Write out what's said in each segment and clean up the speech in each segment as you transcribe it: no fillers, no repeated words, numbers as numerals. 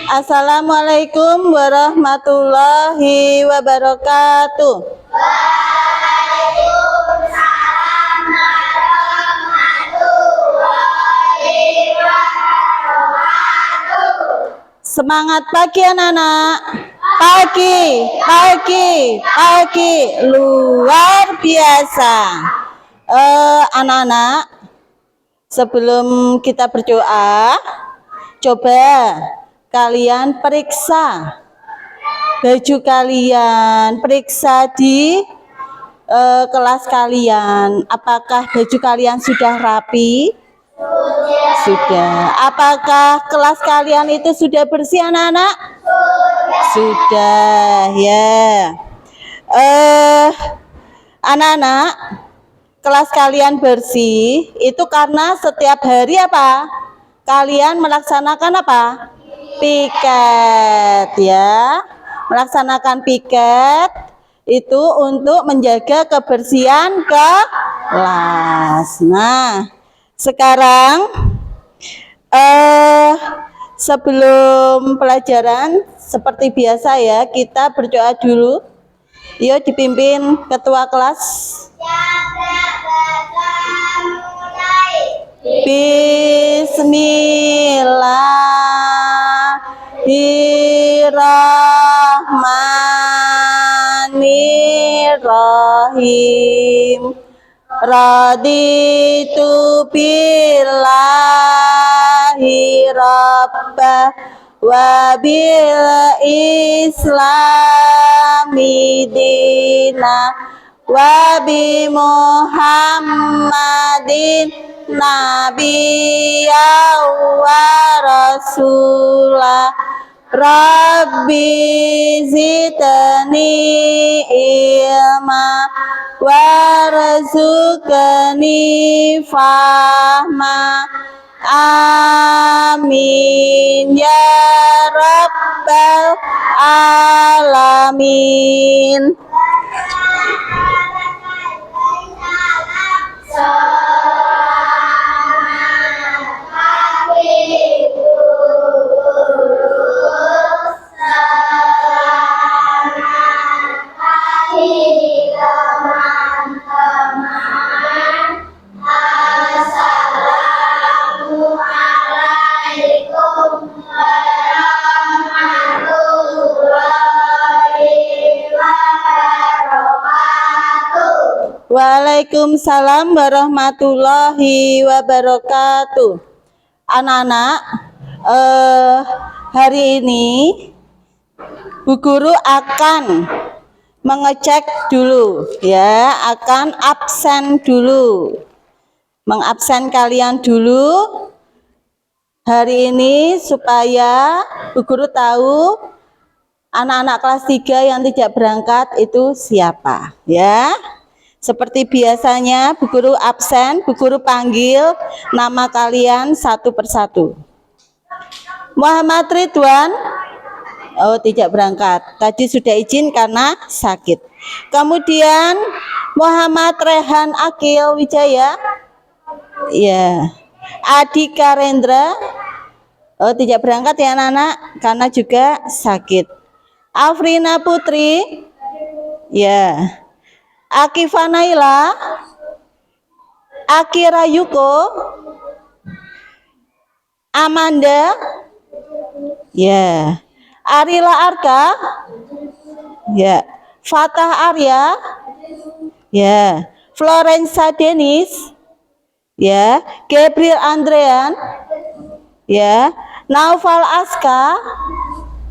Assalamualaikum warahmatullahi wabarakatuh. Waalaikumsalam warahmatullahi wabarakatuh. Semangat pagi anak-anak. Pagi, luar biasa. Anak-anak, sebelum kita berdoa, coba kalian periksa baju kalian, periksa di kelas kalian. Apakah baju kalian sudah rapi? Sudah. Apakah kelas kalian itu sudah bersih anak-anak? Sudah ya. Anak-anak, kelas kalian bersih itu karena setiap hari apa? Kalian melaksanakan apa? Piket ya. Melaksanakan piket itu untuk menjaga kebersihan kelas. Nah, sekarang sebelum pelajaran seperti biasa ya, kita berdoa dulu. Yuk dipimpin ketua kelas. Bismillahirrahmanirrahim. Raditu billahi rabbah wa bil islami dina wa bi muhammadin nabiyya wa rasulah. Rabbi zidni ilma warzuqni fahma. Amin ya rabbal alamin. Waalaikumsalam warahmatullahi wabarakatuh. Anak-anak, hari ini Bu Guru akan mengecek dulu ya, akan absen dulu. Mengabsen kalian dulu hari ini supaya Bu Guru tahu anak-anak kelas 3 yang tidak berangkat itu siapa ya. Seperti biasanya Bu Guru absen, Bu Guru panggil nama kalian satu persatu. Muhammad Ridwan, oh tidak berangkat, tadi sudah izin karena sakit. Kemudian Muhammad Rehan Akil Wijaya, ya. Adika Rendra, oh tidak berangkat ya anak-anak karena juga sakit. Afrina Putri, ya. Akifa Naila, Akira Yuko, Amanda, ya. Arila Arka, ya. Fatah Arya, ya. Florensa Denis, ya. Gabriel Andrean, ya. Naufal Aska,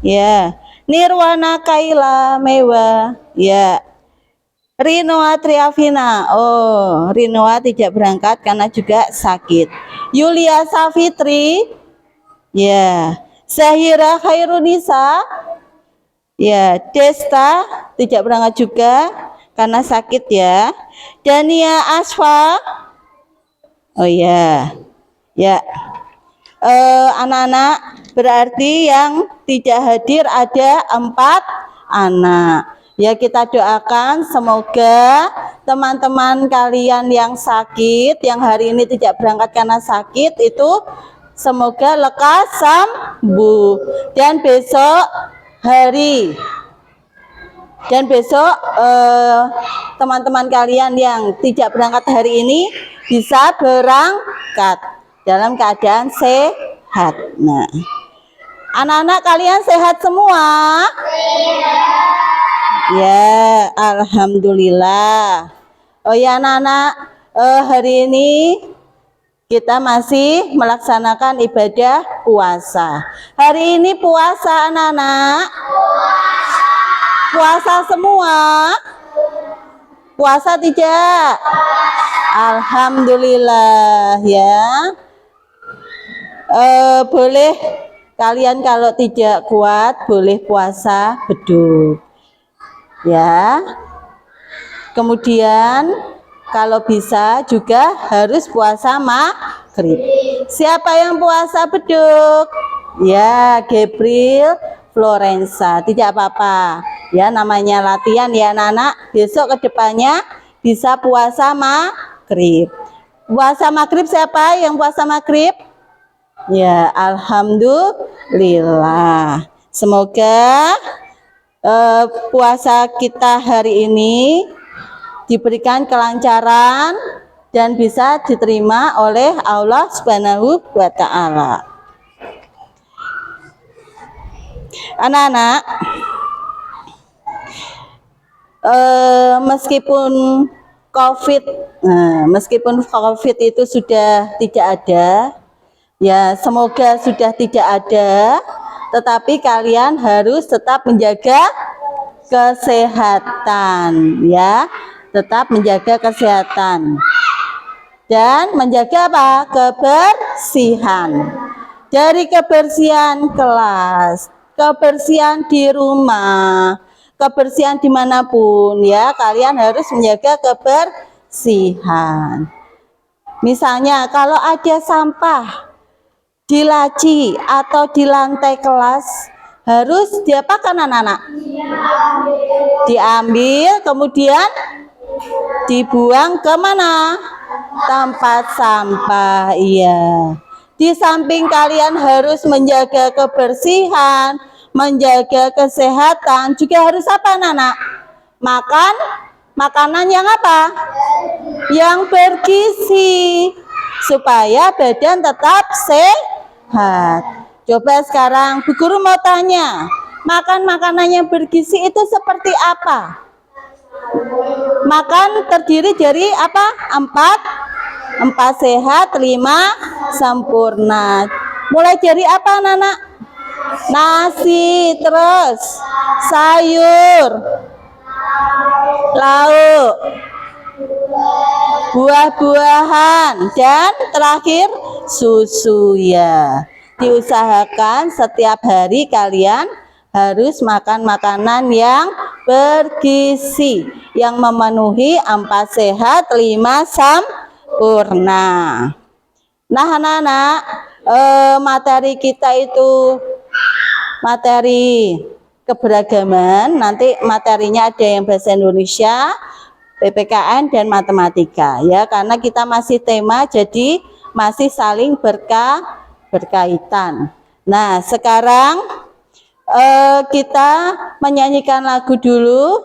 ya. Nirwana Kaila Mewa, ya. Rinoa Triavina, oh Rinoa tidak berangkat karena juga sakit. Yulia Safitri, ya. Zahira Khairunisa, ya. Desta tidak berangkat juga karena sakit ya. Dania Asfa, oh ya, ya. Anak-anak, berarti yang tidak hadir ada 4 anak. Ya, kita doakan semoga teman-teman kalian yang sakit, yang hari ini tidak berangkat karena sakit, itu semoga lekas sembuh. Dan besok teman-teman kalian yang tidak berangkat hari ini bisa berangkat dalam keadaan sehat. Nah, anak-anak kalian sehat semua? Ya, alhamdulillah. Oh ya anak-anak, hari ini kita masih melaksanakan ibadah puasa. Hari ini puasa anak-anak? Puasa semua? Puasa tidak? Alhamdulillah ya. Boleh kalian kalau tidak kuat boleh puasa beduk ya. Kemudian kalau bisa juga harus puasa maghrib. Siapa yang puasa beduk? Ya, Gabriel Florensa. Tidak apa-apa ya, namanya latihan ya anak-anak. Besok kedepannya bisa puasa maghrib. Puasa maghrib siapa yang puasa maghrib? Ya, alhamdulillah. Semoga puasa kita hari ini diberikan kelancaran dan bisa diterima oleh Allah Subhanahu wa Ta'ala. Anak-anak, meskipun COVID itu sudah tidak ada, ya semoga sudah tidak ada, tetapi kalian harus tetap menjaga kesehatan ya, tetap menjaga kesehatan dan menjaga apa? Kebersihan. Dari kebersihan kelas, kebersihan di rumah, kebersihan dimanapun ya, kalian harus menjaga kebersihan. Misalnya kalau ada sampah di laci atau di lantai kelas, harus diapakan anak-anak? Diambil, kemudian dibuang ke mana? Tempat sampah. Iya. Di samping kalian harus menjaga kebersihan, menjaga kesehatan, juga harus apa anak-anak? Makan makanan yang apa? Yang bergizi, supaya badan tetap sehat. Coba sekarang Bu Guru mau tanya, makan makanan yang bergizi itu seperti apa? Makan terdiri dari apa? 4 sehat, 5 sempurna. Mulai dari apa anak-anak? Nasi, terus sayur, lauk, buah-buahan, dan terakhir susu ya. Diusahakan setiap hari kalian harus makan makanan yang bergizi, yang memenuhi 4 sehat, 5 sempurna. Nah anak-anak, materi kita itu materi keberagaman. Nanti materinya ada yang bahasa Indonesia, PPKN, dan matematika ya, karena kita masih tema, jadi masih saling berkaitan. Nah sekarang kita menyanyikan lagu dulu,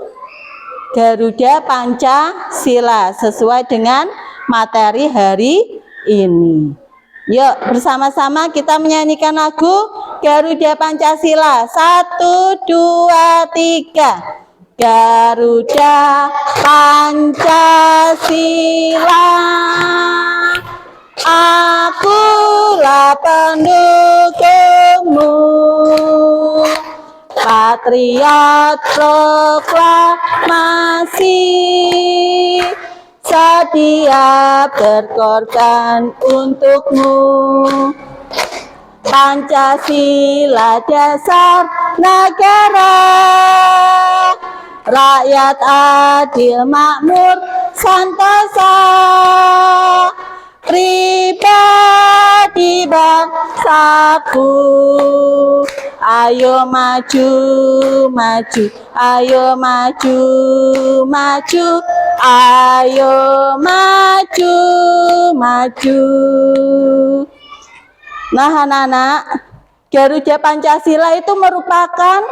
Garuda Pancasila, sesuai dengan materi hari ini. Yuk bersama-sama kita menyanyikan lagu Garuda Pancasila. 1, 2, 3. Garuda Pancasila, akulah pendukungmu, patriot proklamasi, sedia berkorban untukmu. Pancasila dasar negara, rakyat adil makmur santosa, pribadi bangsaku. Ayo maju, maju, ayo maju, maju, ayo maju, maju. Nah, anak-anak, Garuda Pancasila itu merupakan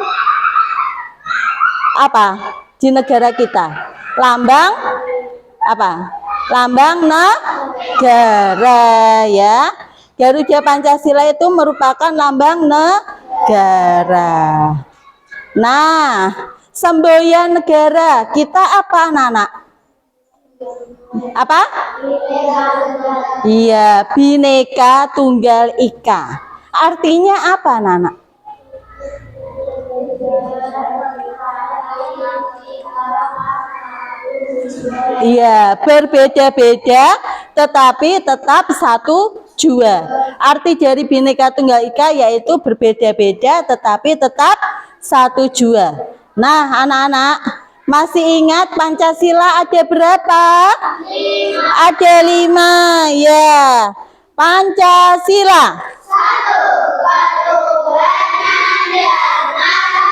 apa di negara kita? Lambang apa? Lambang negara ya. Garuda Pancasila itu merupakan lambang negara. Nah, semboyan negara kita apa, anak-anak? Apa? Iya, Bhinneka Tunggal Ika. Artinya apa, anak-anak? Iya, berbeda-beda tetapi tetap satu jua. Arti dari Bhinneka Tunggal Ika yaitu berbeda-beda tetapi tetap satu jua. Nah, anak-anak, masih ingat Pancasila ada berapa? 5. Ada 5, ya. Pancasila. 1. Ketuhanan yang Maha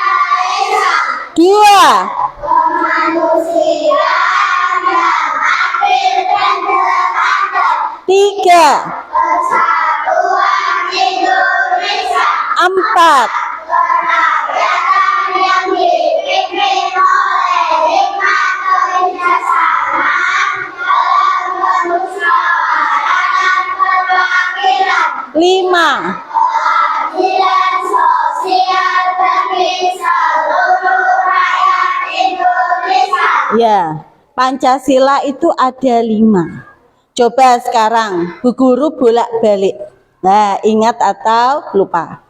Esa. 2. Kemanusiaan yang adil dan beradab. 3. Persatuan Indonesia. 4. Kerakyatan yang dipimpin oleh hikmat kebijaksanaan dalam kemusyawaratan perwakilan. 5. Keadilan sosial bagi seluruh rakyat Indonesia. Ya, Pancasila itu ada 5. Coba sekarang Bu Guru bolak-balik. Nah, ingat atau lupa?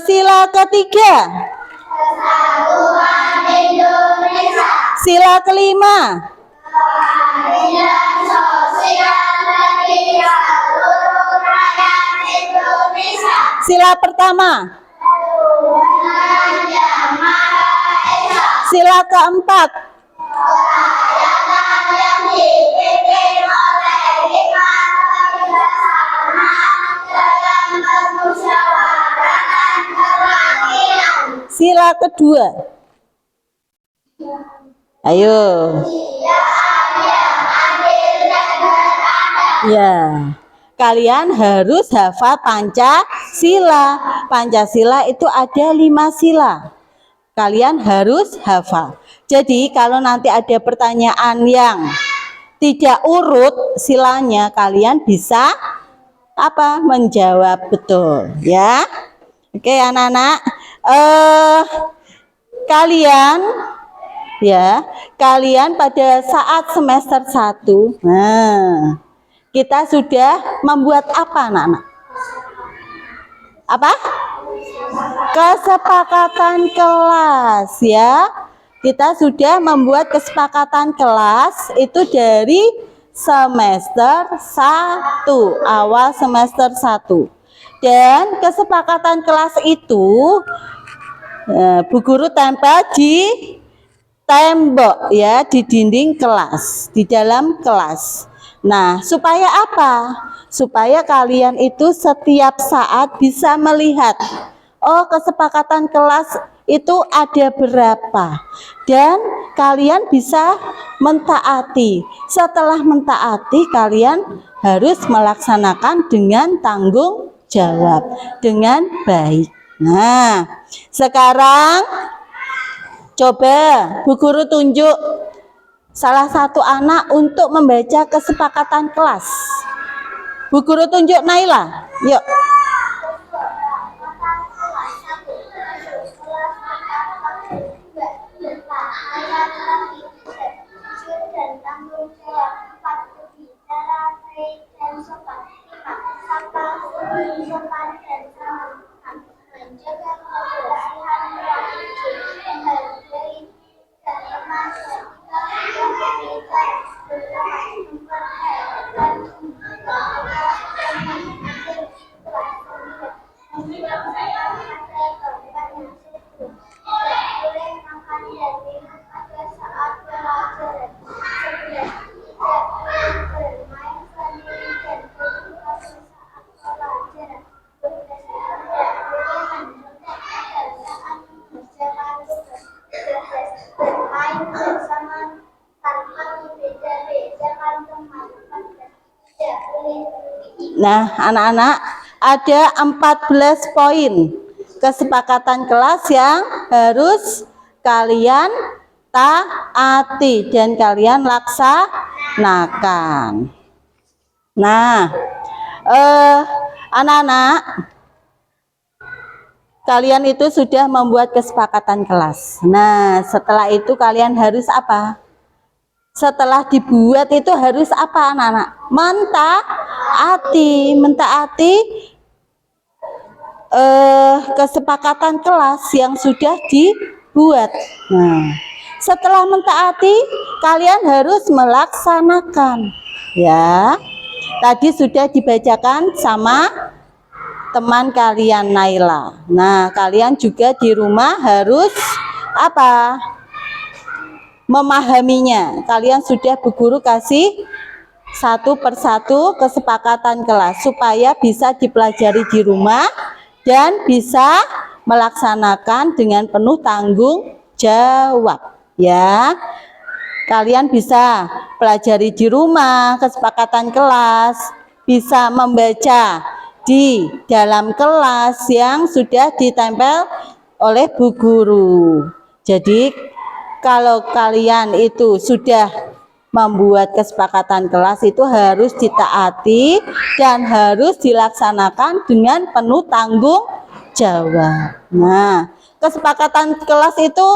Sila ketiga. Kesatuan Indonesia. Sila kelima. Keadilan sosial bagi seluruh rakyat Indonesia. Sila pertama. Tuhan yang Maha Esa. Sila keempat. Kerakyatan yang dipimpin oleh hikmat kebijaksanaan dalam kemusyawaratan perwakilan. Sila kedua. Ayo. Ya. Kalian harus hafal Pancasila. Pancasila itu ada 5 sila. Kalian harus hafal. Jadi kalau nanti ada pertanyaan yang tidak urut silanya, kalian bisa apa? Menjawab betul, ya. Oke, anak-anak. Kalian pada saat semester 1, nah, kita sudah membuat apa, anak-anak? Apa? Kesepakatan kelas, ya. Kita sudah membuat kesepakatan kelas itu dari semester 1, awal semester 1. Dan kesepakatan kelas itu Bu Guru tempel di tembok, ya, di dinding kelas, di dalam kelas. Nah, supaya apa? Supaya kalian itu setiap saat bisa melihat, oh, kesepakatan kelas itu ada berapa, dan kalian bisa mentaati. Setelah mentaati, kalian harus melaksanakan dengan tanggung jawab, dengan baik. Nah, sekarang coba Bu Guru tunjuk salah satu anak untuk membaca kesepakatan kelas. Bu Guru tunjuk Naila, yuk. Nah, anak-anak, Ada 14 poin kesepakatan kelas yang harus kalian taati dan kalian laksanakan. Nah, anak-anak, kalian itu sudah membuat kesepakatan kelas. Nah, setelah itu kalian harus apa? Setelah dibuat itu harus apa, anak-anak? Mentaati kesepakatan kelas yang sudah dibuat. Nah, setelah mentaati, kalian harus melaksanakan. Ya, tadi sudah dibacakan sama teman kalian Naila. Nah, kalian juga di rumah harus apa? Memahaminya. Kalian sudah Bu Guru kasih satu persatu kesepakatan kelas supaya bisa dipelajari di rumah dan bisa melaksanakan dengan penuh tanggung jawab. Ya, kalian bisa pelajari di rumah kesepakatan kelas, bisa membaca di dalam kelas yang sudah ditempel oleh Bu Guru. Jadi kalau kalian itu sudah membuat kesepakatan kelas itu harus ditaati dan harus dilaksanakan dengan penuh tanggung jawab. Nah, kesepakatan kelas itu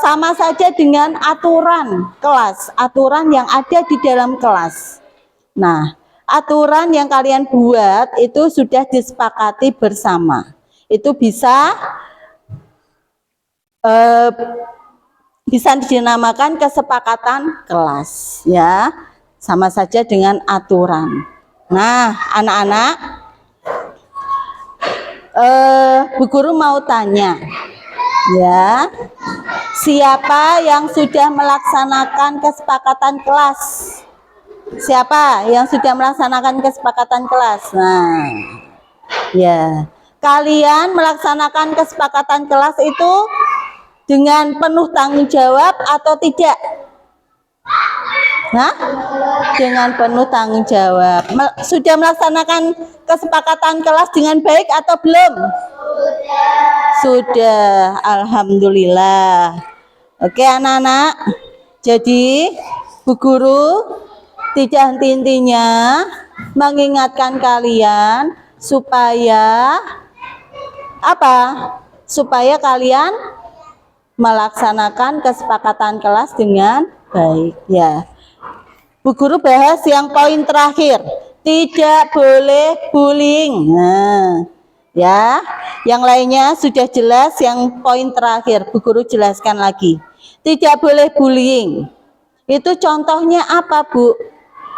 sama saja dengan aturan kelas, aturan yang ada di dalam kelas. Nah, aturan yang kalian buat itu sudah disepakati bersama. Itu bisa dinamakan kesepakatan kelas, ya, sama saja dengan aturan. Nah, anak-anak, Bu Guru mau tanya, ya, siapa yang sudah melaksanakan kesepakatan kelas? Siapa yang sudah melaksanakan kesepakatan kelas? Nah, ya, kalian melaksanakan kesepakatan kelas itu dengan penuh tanggung jawab atau tidak? Nah, dengan penuh tanggung jawab. Sudah melaksanakan kesepakatan kelas dengan baik atau belum? Sudah, alhamdulillah. Oke, anak-anak. Jadi, Bu Guru tidak henti-hentinya mengingatkan kalian supaya apa? Supaya kalian melaksanakan kesepakatan kelas dengan baik, ya. Bu Guru bahas yang poin terakhir, tidak boleh bullying. Nah, ya, yang lainnya sudah jelas, yang poin terakhir Bu Guru jelaskan lagi. Tidak boleh bullying. Itu contohnya apa, Bu?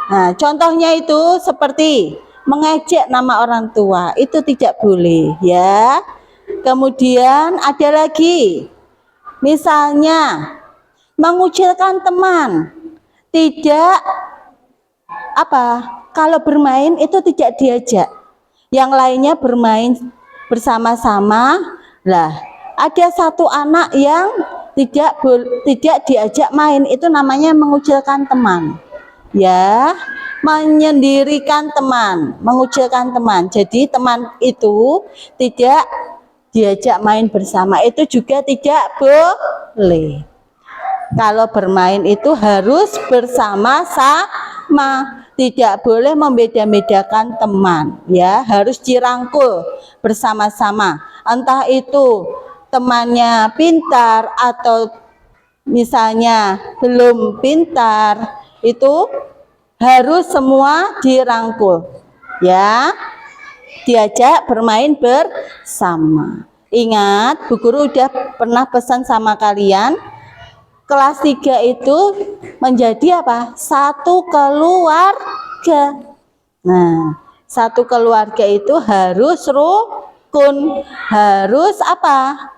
Nah, contohnya itu seperti mengejek nama orang tua, itu tidak boleh, ya. Kemudian ada lagi, misalnya mengucilkan teman, tidak apa, kalau bermain itu tidak diajak, yang lainnya bermain bersama-sama. Lah, ada satu anak yang tidak diajak main, itu namanya mengucilkan teman, ya, menyendirikan teman, mengucilkan teman. Jadi teman itu tidak diajak main bersama, itu juga tidak boleh. Kalau bermain itu harus bersama-sama, tidak boleh membeda-bedakan teman, ya, harus dirangkul bersama-sama. Entah itu temannya pintar atau misalnya belum pintar, itu harus semua dirangkul, ya, diajak bermain bersama. Ingat, Bu Guru udah pernah pesan sama kalian, kelas 3 itu menjadi apa? Satu keluarga. Nah, satu keluarga itu harus rukun, harus apa?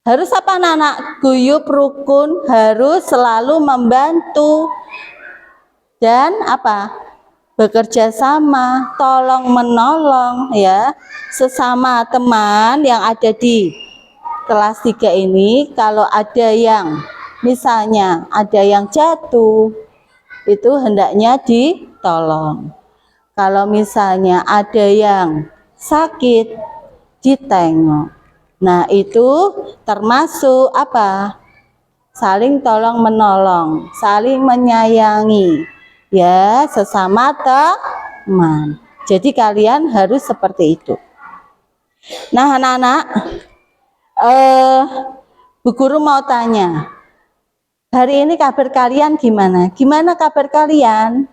Harus apa, anak-anak? Guyub, rukun, harus selalu membantu dan apa? Bekerja sama, tolong menolong, ya, sesama teman yang ada di kelas 3 ini. Kalau ada yang misalnya ada yang jatuh, itu hendaknya ditolong. Kalau misalnya ada yang sakit, ditengok. Nah, itu termasuk apa? Saling tolong menolong, saling menyayangi, ya, sesama teman. Jadi kalian harus seperti itu. Nah, anak-anak, Bu Guru mau tanya, hari ini kabar kalian gimana? Gimana kabar kalian?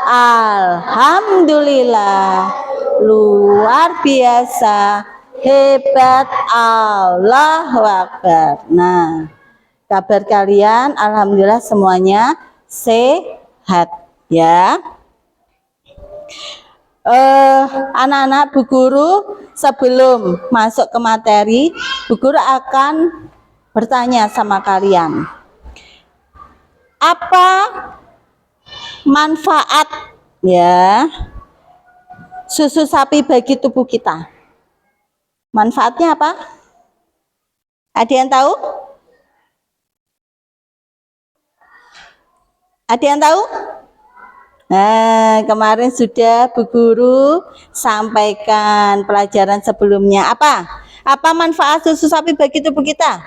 Alhamdulillah, luar biasa, hebat, Allahu Akbar. Nah, kabar kalian alhamdulillah semuanya sehat ya. Anak-anak, Bu Guru sebelum masuk ke materi, Bu Guru akan bertanya sama kalian. Apa manfaat ya susu sapi bagi tubuh kita? Manfaatnya apa? Ada yang tahu? Ada yang tahu? Nah, kemarin sudah Bu Guru sampaikan pelajaran sebelumnya. Apa manfaat susu sapi bagi tubuh kita?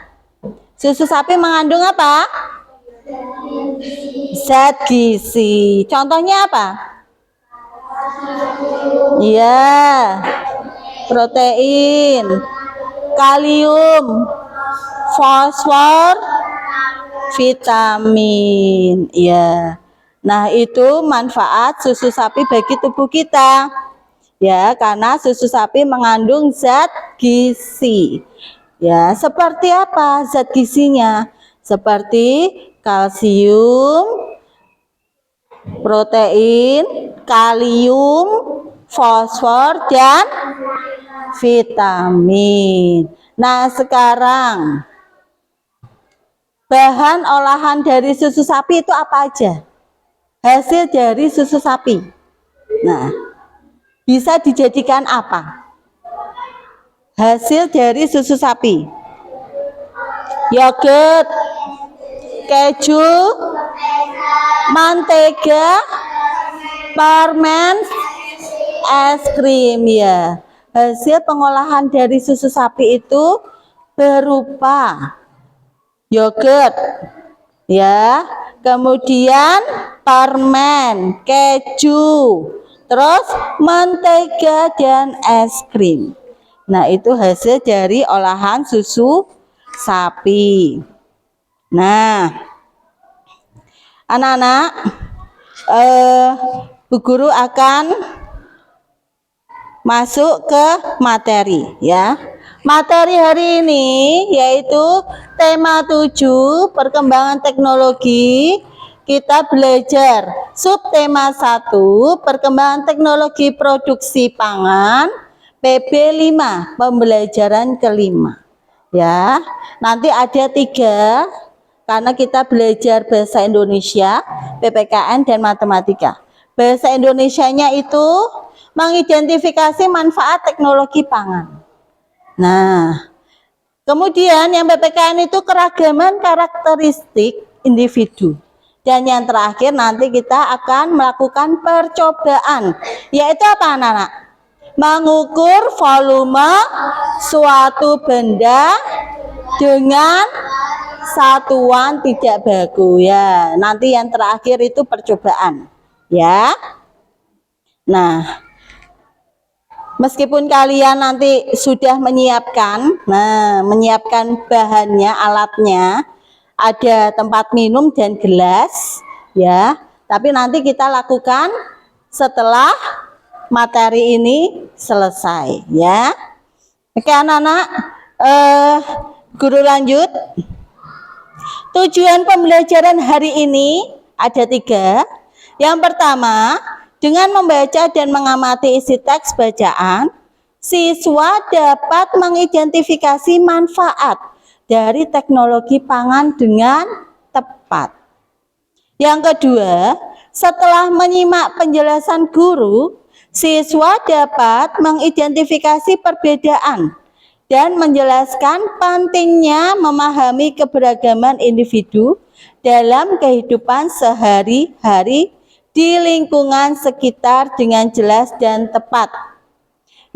Susu sapi mengandung apa? Zat gizi. Contohnya apa? Iya, protein, kalium, fosfor, vitamin. Ya. Nah, itu manfaat susu sapi bagi tubuh kita. Ya, karena susu sapi mengandung zat gizi. Ya, seperti apa zat gizinya? Seperti kalsium, protein, kalium, fosfor, dan vitamin. Nah, sekarang bahan olahan dari susu sapi itu apa aja? Hasil dari susu sapi. Nah, bisa dijadikan apa? Hasil dari susu sapi. Yogurt, keju, mantega, permen, es krim ya. Hasil pengolahan dari susu sapi itu berupa yogurt ya, kemudian permen, keju, terus mentega dan es krim. Nah, itu hasil dari olahan susu sapi. Nah, anak-anak, Bu Guru akan masuk ke materi ya. Materi hari ini yaitu tema 7 perkembangan teknologi. Kita belajar subtema 1 perkembangan teknologi produksi pangan, PB 5 pembelajaran kelima. Ya, nanti ada 3 karena kita belajar bahasa Indonesia, PPKN dan matematika. Bahasa Indonesianya itu mengidentifikasi manfaat teknologi pangan. Nah, kemudian yang PPKN itu keragaman karakteristik individu. Dan yang terakhir nanti kita akan melakukan percobaan. Yaitu apa anak-anak? Mengukur volume suatu benda dengan satuan tidak baku ya. Nanti yang terakhir itu percobaan ya. Nah, meskipun kalian nanti sudah menyiapkan, menyiapkan bahannya, alatnya, ada tempat minum dan gelas, ya. Tapi nanti kita lakukan setelah materi ini selesai, ya. Oke, anak-anak, Guru lanjut. Tujuan pembelajaran hari ini ada 3. Yang pertama, dengan membaca dan mengamati isi teks bacaan, siswa dapat mengidentifikasi manfaat dari teknologi pangan dengan tepat. Yang kedua, setelah menyimak penjelasan guru, siswa dapat mengidentifikasi perbedaan dan menjelaskan pentingnya memahami keberagaman individu dalam kehidupan sehari-hari di lingkungan sekitar dengan jelas dan tepat.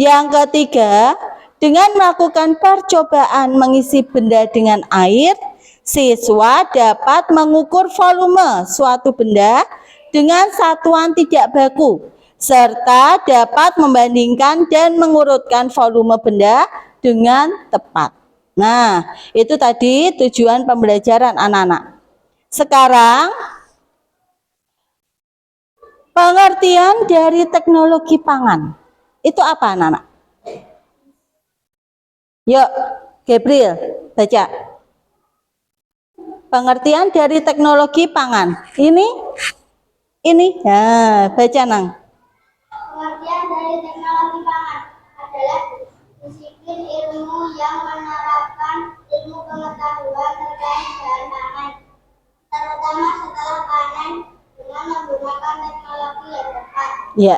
Yang ketiga, dengan melakukan percobaan mengisi benda dengan air, siswa dapat mengukur volume suatu benda dengan satuan tidak baku, serta dapat membandingkan dan mengurutkan volume benda dengan tepat. Nah, itu tadi tujuan pembelajaran anak-anak. Sekarang, pengertian dari teknologi pangan. Itu apa anak-anak? Yuk, Gabriel, baca. Pengertian dari teknologi pangan. Ini. Ya, baca Nang. Pengertian dari teknologi pangan adalah disiplin ilmu yang menerapkan ilmu pengetahuan terkait bahan pangan, terutama setelah panen dengan menggunakan teknologi yang tepat. Ya.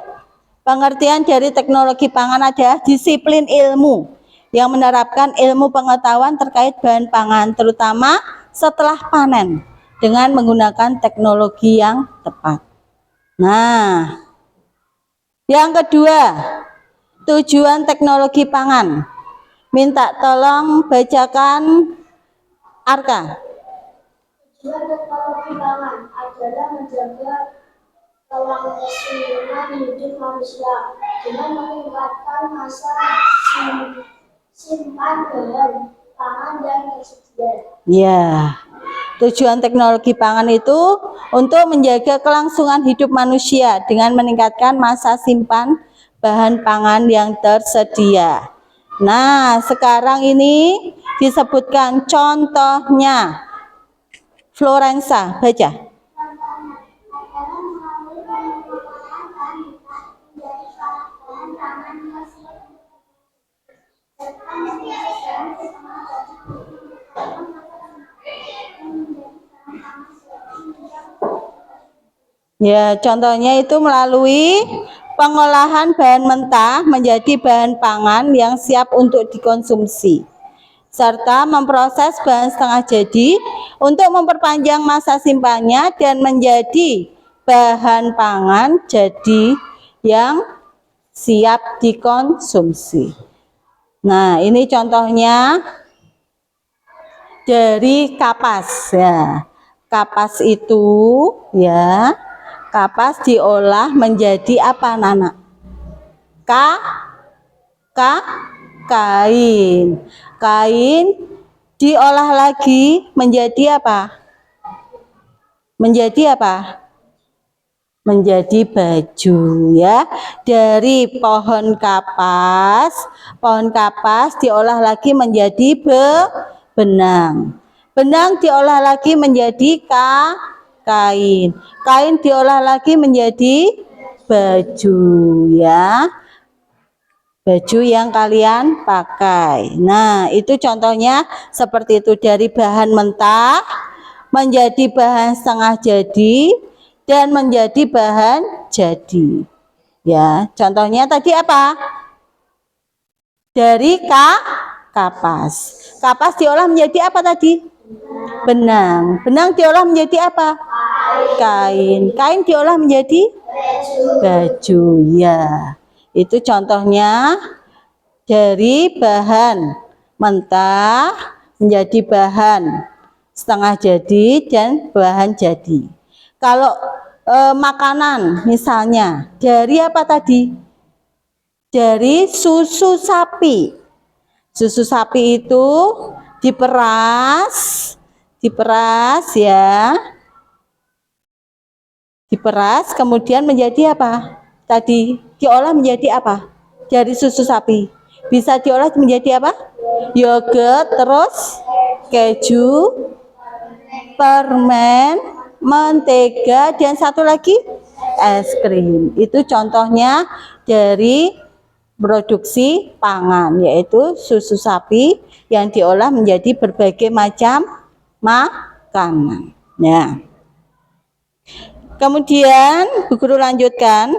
Pengertian dari teknologi pangan adalah disiplin ilmu yang menerapkan ilmu pengetahuan terkait bahan pangan, terutama setelah panen dengan menggunakan teknologi yang tepat. Nah, yang kedua, tujuan teknologi pangan. Minta tolong bacakan Arka. Tujuan teknologi pangan adalah menjaga kelangsungan hidup manusia dengan meningkatkan masa simpan bahan pangan dan tersedia. Ya, tujuan teknologi pangan itu untuk menjaga kelangsungan hidup manusia dengan meningkatkan masa simpan bahan pangan yang tersedia. Nah, sekarang ini disebutkan contohnya. Florensa, baca. Ya, contohnya itu melalui pengolahan bahan mentah menjadi bahan pangan yang siap untuk dikonsumsi, serta memproses bahan setengah jadi untuk memperpanjang masa simpannya dan menjadi bahan pangan jadi yang siap dikonsumsi. Nah, ini contohnya dari kapas ya. Kapas itu ya, kapas diolah menjadi apa Nana? Kain. Kain diolah lagi menjadi apa? Menjadi apa? Menjadi baju ya. Dari pohon kapas diolah lagi menjadi benang. Benang diolah lagi menjadi kain. Kain diolah lagi menjadi baju ya. Baju yang kalian pakai. Nah, itu contohnya seperti itu, dari bahan mentah menjadi bahan setengah jadi dan menjadi bahan jadi. Ya, contohnya tadi apa? Dari kapas. Kapas diolah menjadi apa tadi? Benang. Benang diolah menjadi apa? Kain. Kain diolah menjadi baju. Ya. Itu contohnya dari bahan mentah menjadi bahan setengah jadi dan bahan jadi. Kalau makanan misalnya dari apa tadi? Dari susu sapi. Susu sapi itu diperas ya. Diperas kemudian menjadi apa? Tadi diolah menjadi apa? Dari susu sapi. Bisa diolah menjadi apa? Yogurt, terus keju, permen, mentega, dan satu lagi es krim. Itu contohnya dari produksi pangan, yaitu susu sapi yang diolah menjadi berbagai macam makanan. Nah, kemudian Bu Guru lanjutkan,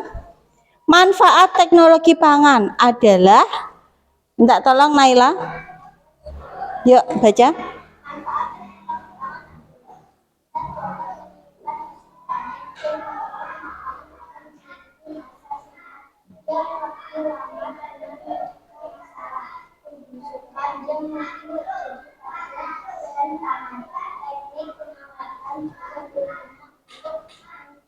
manfaat teknologi pangan adalah, minta tolong Naila, yuk baca. lama dengan pembusukan dan mungkin terjadi pada bahan pangan. Teknik pengawatan juga berguna untuk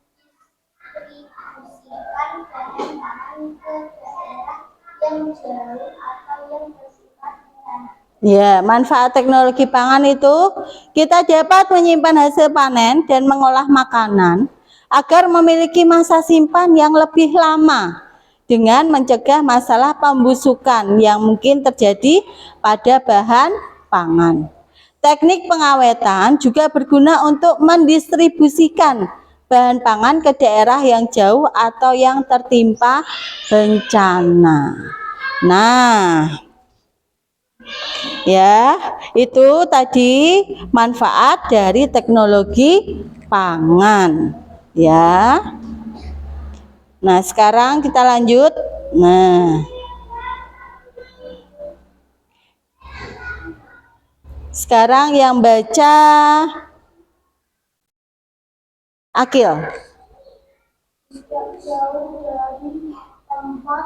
mendistribusikan bahan pangan ke daerah yang jauh atau yang bersifat daerah. Ya, manfaat teknologi pangan itu kita dapat menyimpan hasil panen dan mengolah makanan agar memiliki masa simpan yang lebih lama dengan mencegah masalah pembusukan yang mungkin terjadi pada bahan pangan. Teknik pengawetan juga berguna untuk mendistribusikan bahan pangan ke daerah yang jauh atau yang tertimpa bencana. Nah, ya, itu tadi manfaat dari teknologi pangan, ya. Nah, sekarang kita lanjut. Nah, sekarang yang baca Akil. Tidak jauh dari tempat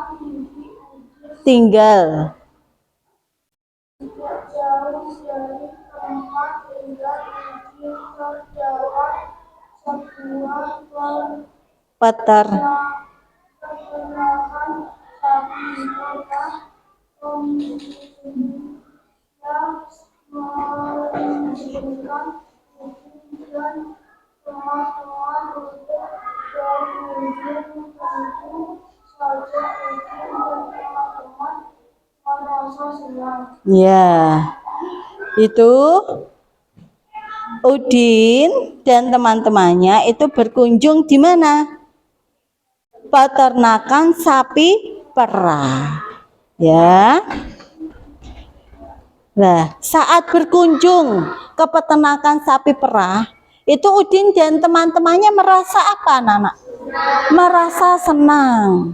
Tinggal. tidak jauh dari tempat tinggal Udi terdapat sebuah peternakan sapi perah. Pemiliknya mengizinkan Udi dan teman-teman untuk berkunjung. Tentu saja Udi dan teman-teman merasa senang. Ya, itu Udin dan teman-temannya itu berkunjung di mana? Peternakan sapi perah. Ya. Nah, saat berkunjung ke peternakan sapi perah, itu Udin dan teman-temannya merasa apa, Nana? Merasa senang.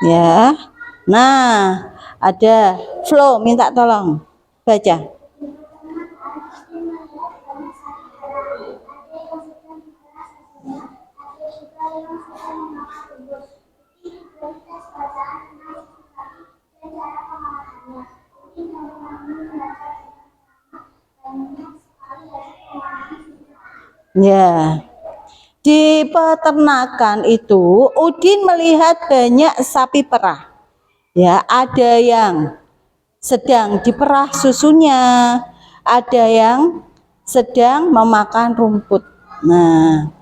Ya. Nah, ada Flo minta tolong baca. Ya, di peternakan itu Udin melihat banyak sapi perah. Ya, ada yang sedang diperah susunya, ada yang sedang memakan rumput. Nah,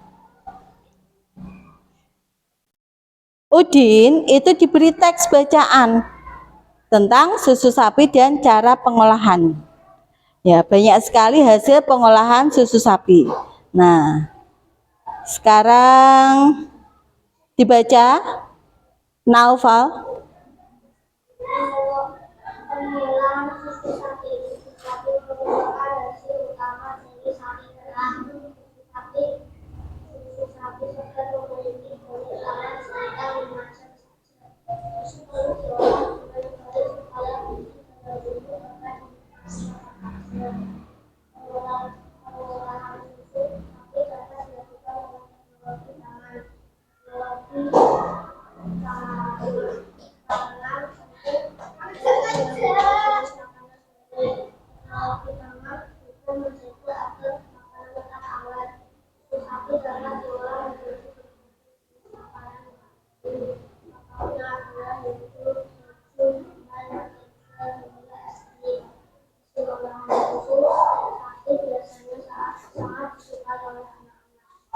Udin itu diberi teks bacaan tentang susu sapi dan cara pengolahan. Ya, banyak sekali hasil pengolahan susu sapi. Nah, sekarang dibaca Naufal. Pengolahan susu sapi. Susu sapi merupakan hasil utama dari sapi perah. Susu sapi segar memiliki banyak bahan sekitar 5 jam saja. Susu perlu diolah kembali supaya menjadi berbentuk agar dimakan. Pengolahan susu sapi dapat dilakukan dengan teknologi pangan.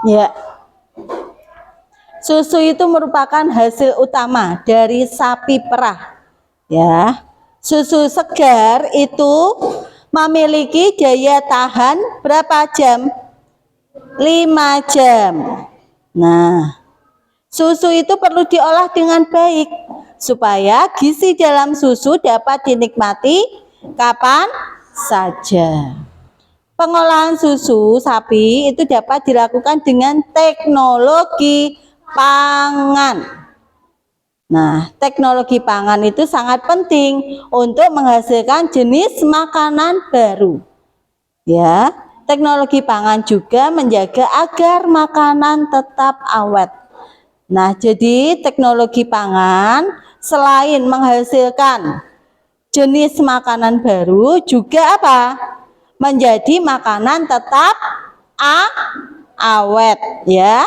Ya. Susu itu merupakan hasil utama dari sapi perah. Ya. Susu segar itu memiliki daya tahan berapa jam? 5 jam. Nah, susu itu perlu diolah dengan baik supaya gizi dalam susu dapat dinikmati kapan saja. Pengolahan susu sapi itu dapat dilakukan dengan teknologi pangan. Nah, teknologi pangan itu sangat penting untuk menghasilkan jenis makanan baru. Ya, teknologi pangan juga menjaga agar makanan tetap awet. Nah, jadi teknologi pangan selain menghasilkan jenis makanan baru juga apa? Menjadi makanan tetap awet ya.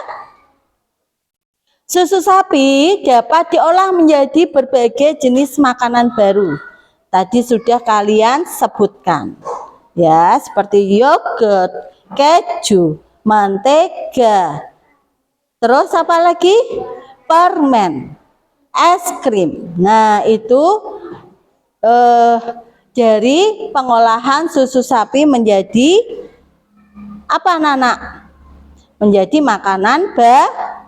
Susu sapi dapat diolah menjadi berbagai jenis makanan baru. Tadi sudah kalian sebutkan. Ya, seperti yogurt, keju, mentega. Terus apa lagi? Permen, es krim. Nah, itu dari pengolahan susu sapi menjadi apa, Nana? Menjadi makanan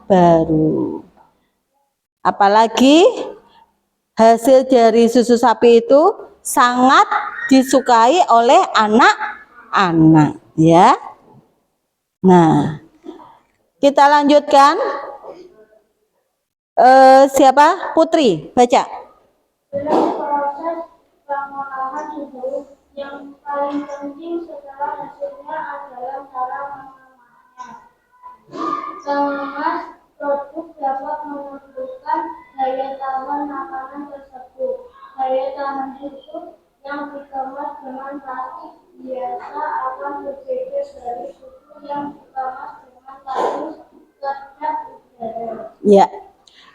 baru. Apalagi hasil dari susu sapi itu sangat disukai oleh anak-anak ya. Nah, kita lanjutkan. Siapa? Putri, baca. Dalam proses pengolahan susu, yang paling penting setelah hasilnya adalah cara mengemasnya. Mengemas produk dapat menentukan daya tahan makanan tersebut. Daya tahan susu yang dikemas dengan plastik biasa akan berbeda dari susu yang dikemas dengan kardus kedap udara. Ya.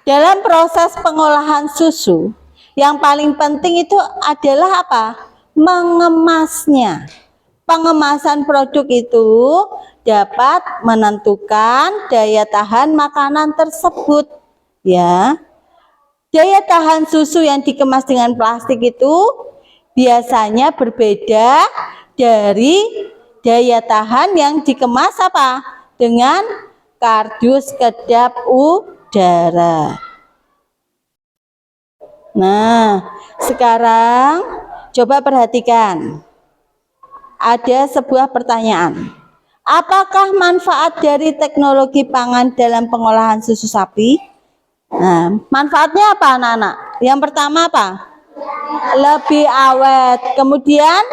Dalam proses pengolahan susu, yang paling penting itu adalah apa? Mengemasnya. Pengemasan produk itu dapat menentukan daya tahan makanan tersebut. Ya. Daya tahan susu yang dikemas dengan plastik itu biasanya berbeda dari daya tahan yang dikemas apa? Dengan kardus kedap udara. Nah, sekarang coba perhatikan. Ada sebuah pertanyaan. Apakah manfaat dari teknologi pangan dalam pengolahan susu sapi? Nah, manfaatnya apa, anak-anak? Yang pertama apa? Lebih awet. Kemudian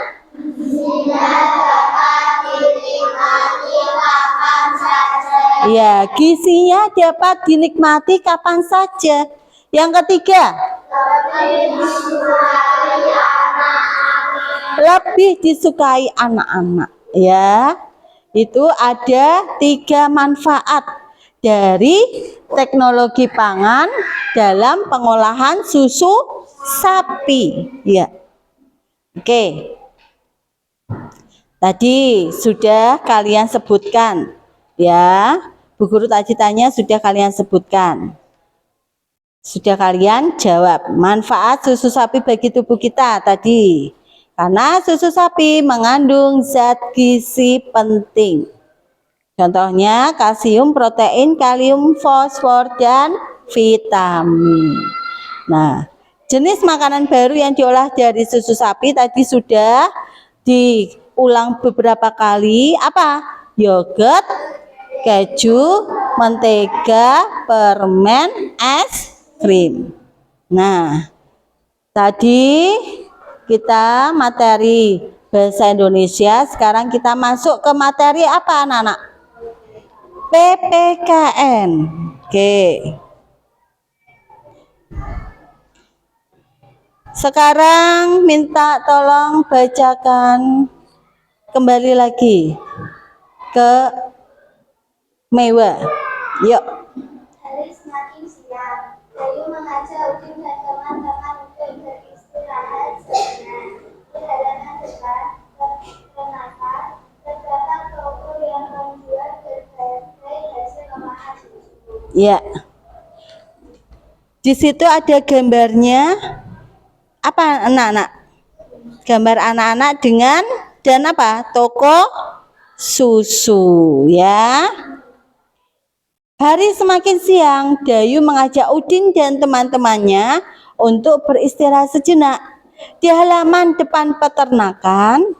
ya, gizinya dapat dinikmati kapan saja. Yang ketiga, lebih disukai anak-anak. Ya, itu ada 3 manfaat dari teknologi pangan dalam pengolahan susu sapi. Ya, oke. Tadi sudah kalian sebutkan, ya. Bu Guru tadi tanya sudah kalian sebutkan. Sudah kalian jawab. Manfaat susu sapi bagi tubuh kita tadi. Karena susu sapi mengandung zat gizi penting. Contohnya kalsium, protein, kalium, fosfor, dan vitamin. Nah, jenis makanan baru yang diolah dari susu sapi tadi sudah diulang beberapa kali. Apa? Yogurt, keju, mentega, permen, es krim. Nah, tadi kita materi bahasa Indonesia, sekarang kita masuk ke materi apa, anak-anak? PPKN. Oke. Sekarang minta tolong bacakan kembali lagi ke Mewa. Yuk. Hari semakin siang, Bayu mengajak Udin dan teman-teman untuk beristirahat sejenak. Di halaman depan terdapat toko yang menjual berbagai hasil olahan susu. Ya. Di situ ada gambarnya. Apa, anak-anak? Gambar anak-anak dengan dan apa? Toko susu, ya. Hari semakin siang, Dayu mengajak Udin dan teman-temannya untuk beristirahat sejenak. Di halaman depan peternakan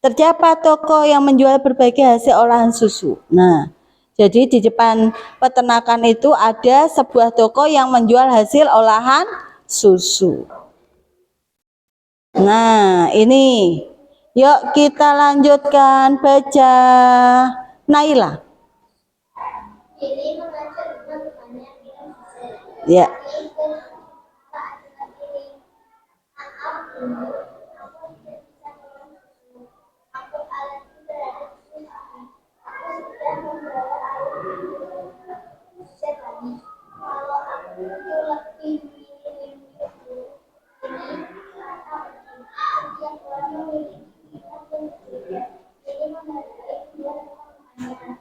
terdapat toko yang menjual berbagai hasil olahan susu. Nah, jadi di depan peternakan itu ada sebuah toko yang menjual hasil olahan susu. Nah, ini. Yuk kita lanjutkan baca. Naila. Jadi mengajak teman-temannya minum susu. Ya. Aku tidak bisa minum susu. Aku alergi terhadap susu. Aku sudah membawa air sejak tadi. Kalau aku itu lebih memilih susu, ini kata penting. Setiap orang memiliki pilihan yang berbeda. Ini menghargai dua teman-temannya.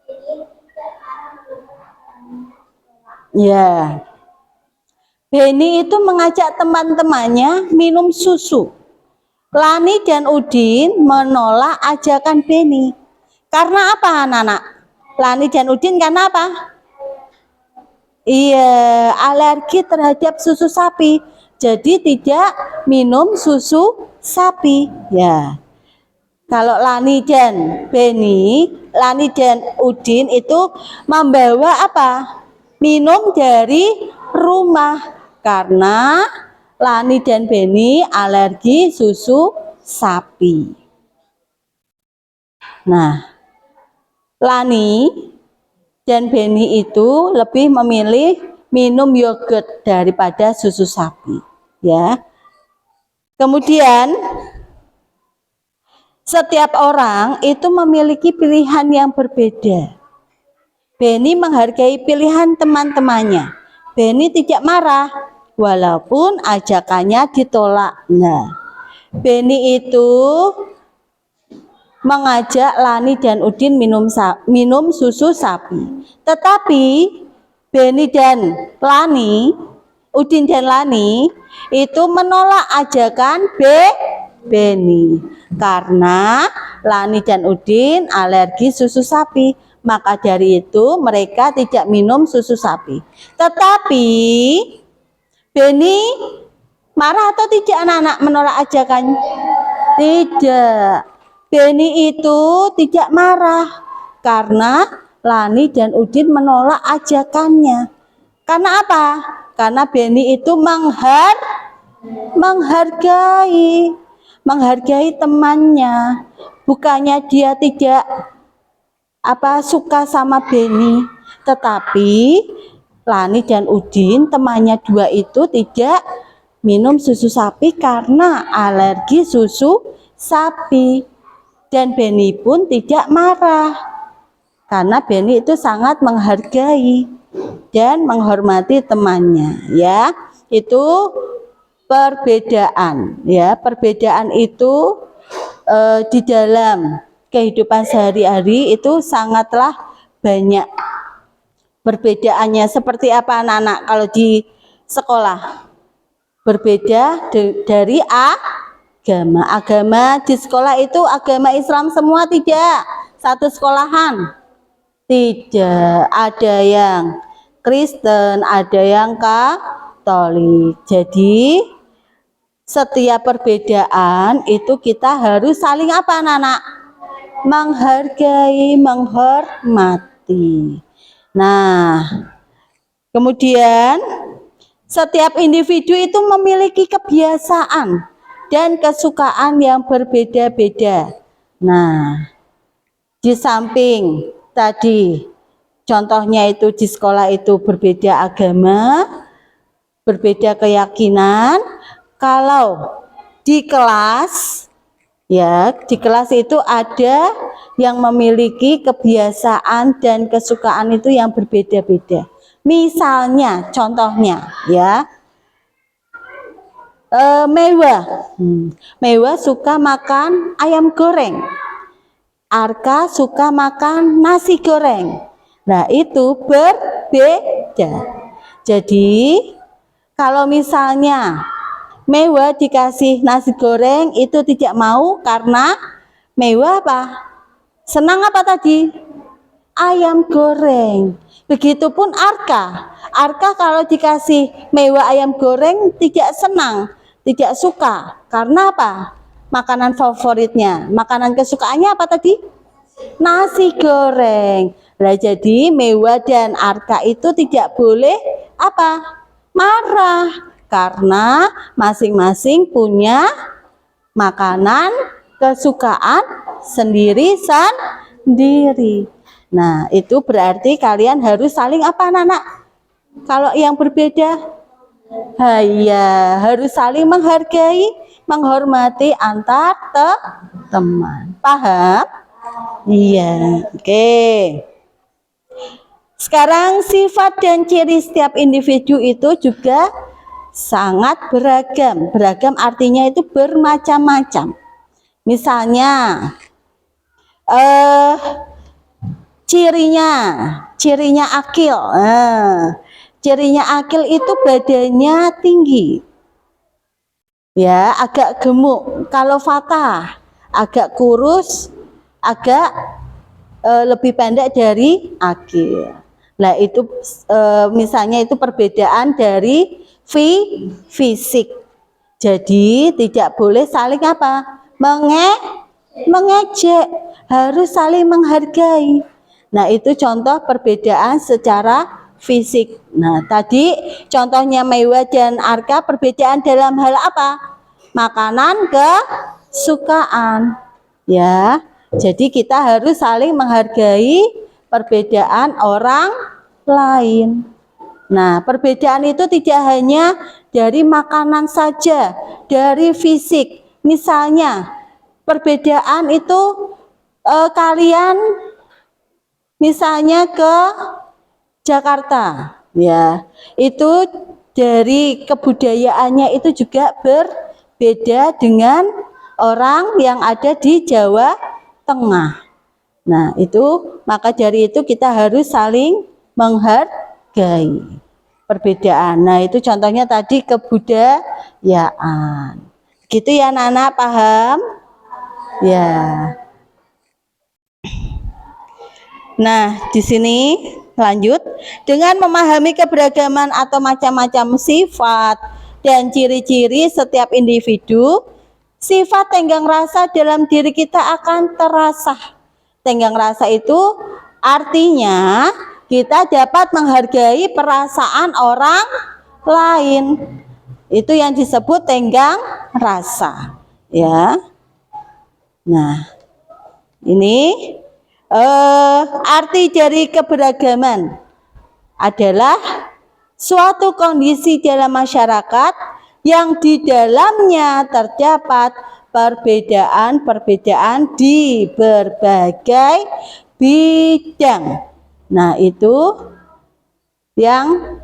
Ini tidak marah dengan temannya sekolah. Ya. Beni itu mengajak teman-temannya minum susu. Lani dan Udin menolak ajakan Beni. Karena apa, anak-anak? Lani dan Udin karena apa? Iya, alergi terhadap susu sapi. Jadi tidak minum susu sapi. Ya. Kalau Lani dan Beni, Lani dan Udin itu membawa apa? Minum dari rumah. Karena Lani dan Beni alergi susu sapi. Nah, Lani dan Beni itu lebih memilih minum yogurt daripada susu sapi, ya. Kemudian setiap orang itu memiliki pilihan yang berbeda. Beni menghargai pilihan teman-temannya. Beni tidak marah walaupun ajakannya ditolak. Nah, Beni itu mengajak Lani dan Udin minum susu sapi. Tetapi Beni dan Lani, Udin dan Lani itu menolak ajakan Beni karena Lani dan Udin alergi susu sapi. Maka dari itu mereka tidak minum susu sapi. Tetapi Beni marah atau tidak, anak-anak, menolak ajakan? Tidak. Beni itu tidak marah karena Lani dan Udin menolak ajakannya. Karena apa? Karena Beni itu menghargai temannya. Bukannya dia tidak suka sama Beni, tetapi Lani dan Udin temannya dua itu tidak minum susu sapi karena alergi susu sapi. Dan Beni pun tidak marah karena Beni itu sangat menghargai dan menghormati temannya, ya. Itu perbedaan, ya. Perbedaan itu di dalam kehidupan sehari-hari itu sangatlah banyak. Perbedaannya seperti apa, anak-anak? Kalau di sekolah berbeda dari agama di sekolah itu agama Islam semua, tidak satu sekolahan, tidak, ada yang Kristen, ada yang Katolik. Jadi setiap perbedaan itu kita harus saling apa, anak-anak? Menghargai, menghormati. Nah, kemudian setiap individu itu memiliki kebiasaan dan kesukaan yang berbeda-beda. Nah, di samping tadi contohnya itu di sekolah itu berbeda agama, berbeda keyakinan. Kalau di kelas, ya, di kelas itu ada yang memiliki kebiasaan dan kesukaan itu yang berbeda-beda. Misalnya, contohnya, ya, Mewa suka makan ayam goreng, Arka suka makan nasi goreng. Nah, itu berbeda. Jadi kalau misalnya Mewa dikasih nasi goreng itu tidak mau karena Mewa apa? Senang apa tadi? Ayam goreng. Begitupun Arka. Arka kalau dikasih Mewa ayam goreng tidak senang, tidak suka. Karena apa? Makanan favoritnya, makanan kesukaannya apa tadi? Nasi goreng. Nah, jadi Mewa dan Arka itu tidak boleh apa? Marah. Karena masing-masing punya makanan kesukaan sendiri. Nah, itu berarti kalian harus saling apa, anak-anak? Kalau yang berbeda, ya, harus saling menghargai menghormati antar teman. Paham? Iya, oke. Sekarang sifat dan ciri setiap individu itu juga sangat beragam. Beragam artinya itu bermacam-macam. Misalnya, cirinya akil. Cirinya akil itu badannya tinggi, ya, agak gemuk. Kalau Fatah agak kurus, agak lebih pendek dari akil. Nah itu misalnya itu perbedaan dari fisik. Jadi tidak boleh saling apa? Mengejek, harus saling menghargai. Nah itu contoh perbedaan secara fisik. Nah tadi contohnya Meiwa dan Arka, perbedaan dalam hal apa? Makanan kesukaan. Ya, jadi kita harus saling menghargai perbedaan orang lain. Nah, perbedaan itu tidak hanya dari makanan saja, dari fisik. Misalnya, perbedaan itu kalian misalnya ke Jakarta, ya, itu dari kebudayaannya itu juga berbeda dengan orang yang ada di Jawa Tengah. Nah, itu maka dari itu kita harus saling menghargai perbedaan. Nah, itu contohnya tadi kebudayaan. Gitu ya, Nana, paham? Ya. Nah, di sini lanjut, dengan memahami keberagaman atau macam-macam sifat dan ciri-ciri setiap individu, sifat tenggang rasa dalam diri kita akan terasa. Tenggang rasa itu artinya kita dapat menghargai perasaan orang lain. Itu yang disebut tenggang rasa, ya. Nah, ini arti dari keberagaman adalah suatu kondisi dalam masyarakat yang di dalamnya terdapat perbedaan-perbedaan di berbagai bidang. Nah, itu yang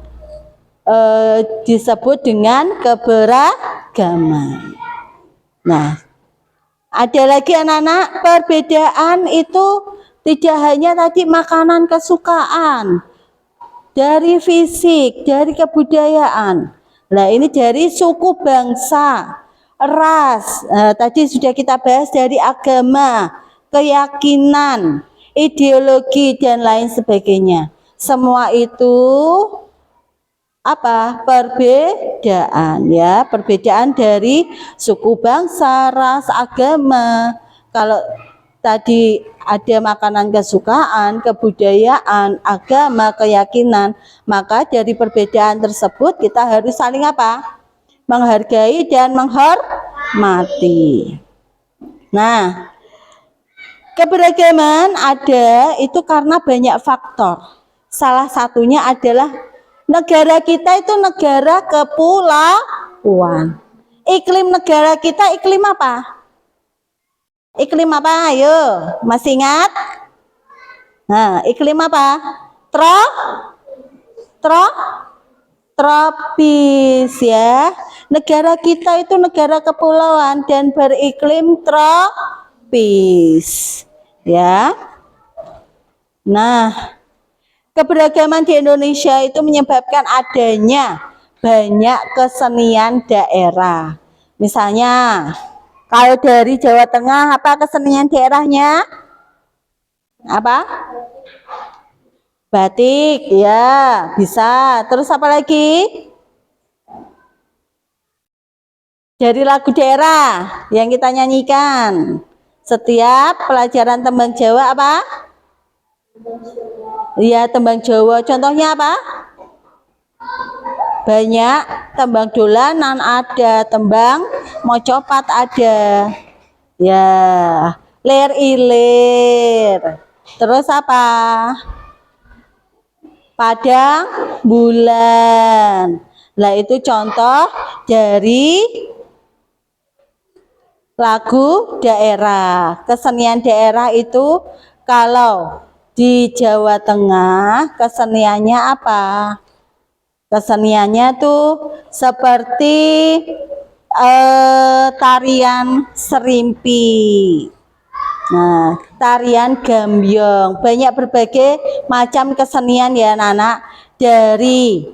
disebut dengan keberagaman. Nah, ada lagi anak-anak, perbedaan itu tidak hanya tadi makanan kesukaan, dari fisik, dari kebudayaan. Nah, ini dari suku bangsa, ras, tadi sudah kita bahas, dari agama, keyakinan, ideologi dan lain sebagainya. Semua itu apa? Perbedaan, ya, perbedaan dari suku bangsa, ras, agama. Kalau tadi ada makanan kesukaan, kebudayaan, agama, keyakinan, maka dari perbedaan tersebut kita harus saling apa? Menghargai dan menghormati. Nah, keberagaman ada itu karena banyak faktor. Salah satunya adalah negara kita itu negara kepulauan. Iklim negara kita iklim apa? Iklim apa? Ayo, masih ingat? Nah, iklim apa? Tropis, ya. Negara kita itu negara kepulauan dan beriklim tropis, ya. Nah, keberagaman di Indonesia itu menyebabkan adanya banyak kesenian daerah. Misalnya, kalau dari Jawa Tengah, apa kesenian daerahnya? Apa? Batik, ya, bisa. Terus apa lagi? Dari lagu daerah yang kita nyanyikan. Setiap pelajaran tembang Jawa apa? Iya, tembang Jawa. Contohnya apa? Banyak. Tembang dolanan ada, tembang mocopat ada. Ya, lir ilir. Terus apa? Padang bulan. Nah, itu contoh dari lagu daerah. Kesenian daerah itu kalau di Jawa Tengah keseniannya apa? Keseniannya tuh seperti tarian serimpi. Nah, tarian gambyong, banyak berbagai macam kesenian ya anak-anak, dari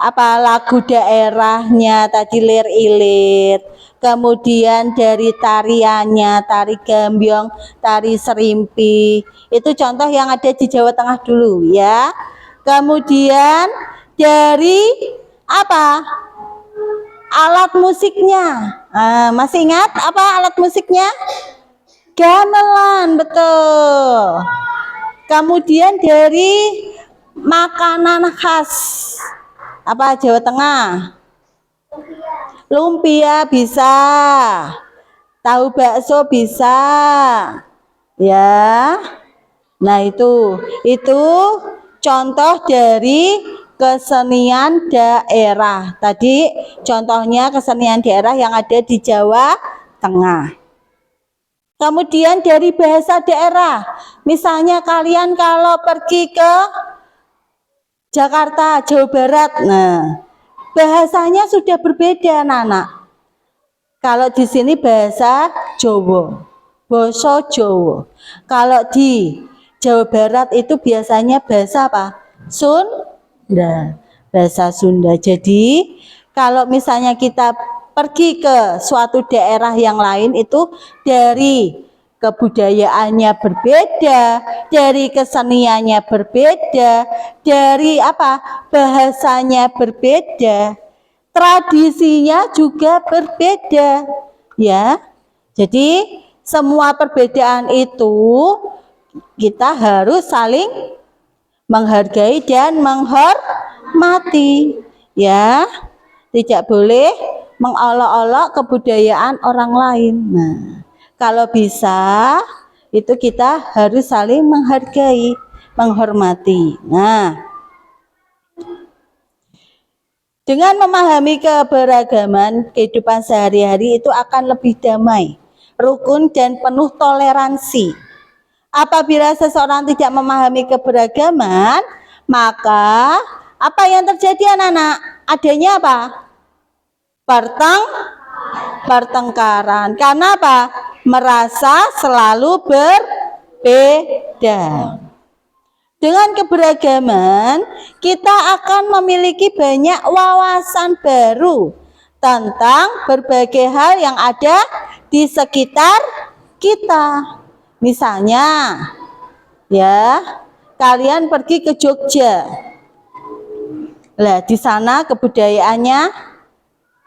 apa lagu daerahnya tadi lir ilir, kemudian dari tariannya tari gambyong, tari serimpi, itu contoh yang ada di Jawa Tengah dulu ya. Kemudian dari apa alat musiknya, masih ingat apa alat musiknya? Gamelan, betul. Kemudian dari makanan khas apa Jawa Tengah? Lumpia bisa, tahu bakso bisa, ya. Nah itu contoh dari kesenian daerah. Tadi contohnya kesenian daerah yang ada di Jawa Tengah. Kemudian dari bahasa daerah, misalnya kalian kalau pergi ke Jakarta, Jawa Barat, nah bahasanya sudah berbeda anak-anak. Kalau di sini bahasa Jawa, basa Jawa. Kalau di Jawa Barat itu biasanya bahasa apa? Sunda, bahasa Sunda. Jadi kalau misalnya kita pergi ke suatu daerah yang lain itu dari kebudayaannya berbeda, dari keseniannya berbeda, dari apa? Bahasanya berbeda, tradisinya juga berbeda, ya. Jadi semua perbedaan itu kita harus saling menghargai dan menghormati, ya. Tidak boleh mengolok-olok kebudayaan orang lain. Nah, kalau bisa itu kita harus saling menghargai, menghormati. Nah, dengan memahami keberagaman kehidupan sehari-hari itu akan lebih damai, rukun dan penuh toleransi. Apabila seseorang tidak memahami keberagaman, maka apa yang terjadi anak-anak? Adanya apa? Pertengkaran. Karena apa? Merasa selalu berbeda. Dengan keberagaman, kita akan memiliki banyak wawasan baru tentang berbagai hal yang ada di sekitar kita. Misalnya, ya, kalian pergi ke Jogja. Lah, di sana kebudayaannya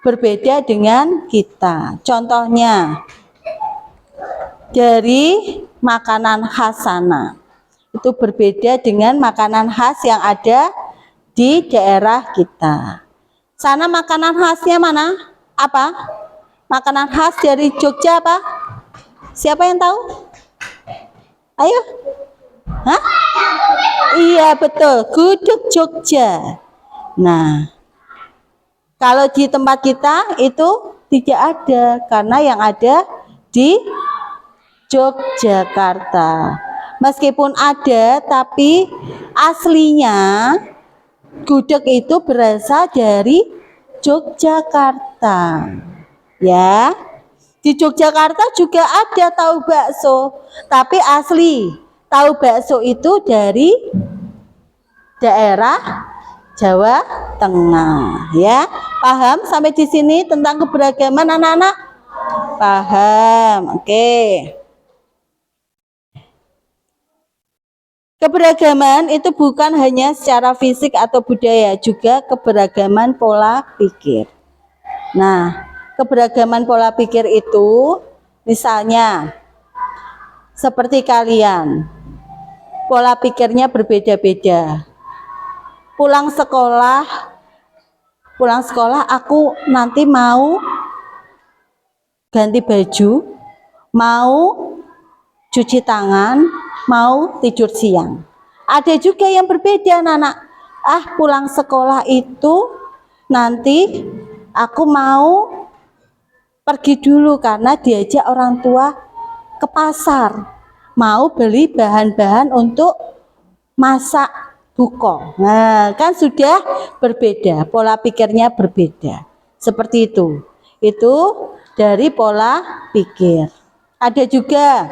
berbeda dengan kita. Contohnya dari makanan khas sana itu berbeda dengan makanan khas yang ada di daerah kita. Sana makanan khasnya mana? Apa? Makanan khas dari Jogja apa? Siapa yang tahu? Ayo. Hah? Iya betul, gudeg Jogja. Nah, kalau di tempat kita itu tidak ada, karena yang ada di Yogyakarta. Meskipun ada, tapi aslinya gudeg itu berasal dari Yogyakarta. Ya, di Yogyakarta juga ada tahu bakso, tapi asli tahu bakso itu dari daerah Jawa Tengah, ya. Paham sampai di sini tentang keberagaman anak-anak? Paham, oke. Keberagaman itu bukan hanya secara fisik atau budaya, juga keberagaman pola pikir. Nah, keberagaman pola pikir itu misalnya seperti kalian, pola pikirnya berbeda-beda. Pulang sekolah aku nanti mau ganti baju, mau cuci tangan, mau tidur siang. Ada juga yang berbeda anak-anak. Pulang sekolah itu nanti aku mau pergi dulu karena diajak orang tua ke pasar, mau beli bahan-bahan untuk masak buko. Nah, kan sudah berbeda, pola pikirnya berbeda. Seperti itu. Itu dari pola pikir. Ada juga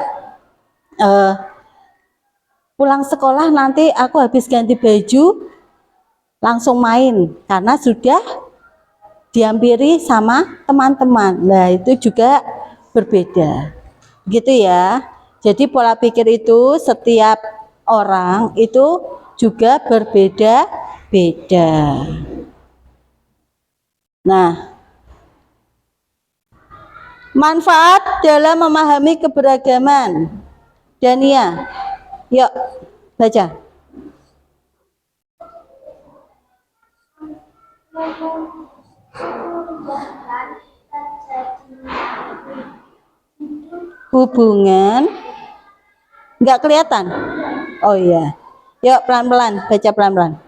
pulang sekolah nanti aku habis ganti baju langsung main karena sudah dihampiri sama teman-teman. Nah, itu juga berbeda. Gitu ya. Jadi pola pikir itu setiap orang itu juga berbeda-beda. Nah, manfaat dalam memahami keberagaman. Dania, yuk baca. Hubungan nggak kelihatan. Oh iya, yuk pelan-pelan baca pelan-pelan.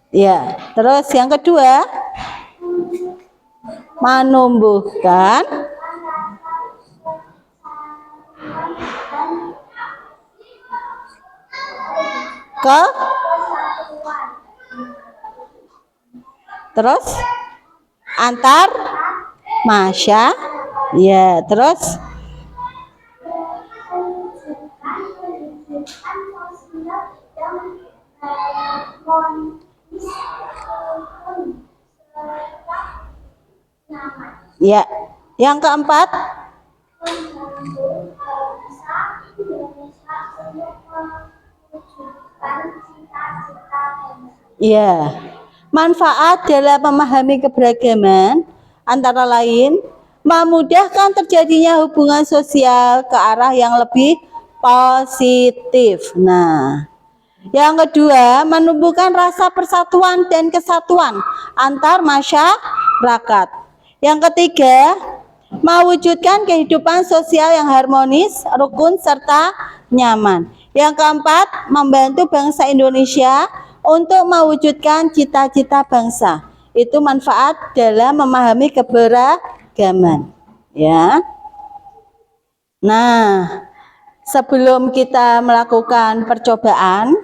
Ya, terus yang kedua menumbuhkan ke terus antar masya ya terus ya yang keempat ya manfaat dalam memahami keberagaman antara lain memudahkan terjadinya hubungan sosial ke arah yang lebih positif. Nah, yang kedua, menumbuhkan rasa persatuan dan kesatuan antar masyarakat. Yang ketiga, mewujudkan kehidupan sosial yang harmonis, rukun, serta nyaman. Yang keempat, membantu bangsa Indonesia untuk mewujudkan cita-cita bangsa. Itu manfaat dalam memahami keberagaman. Ya. Nah, sebelum kita melakukan percobaan,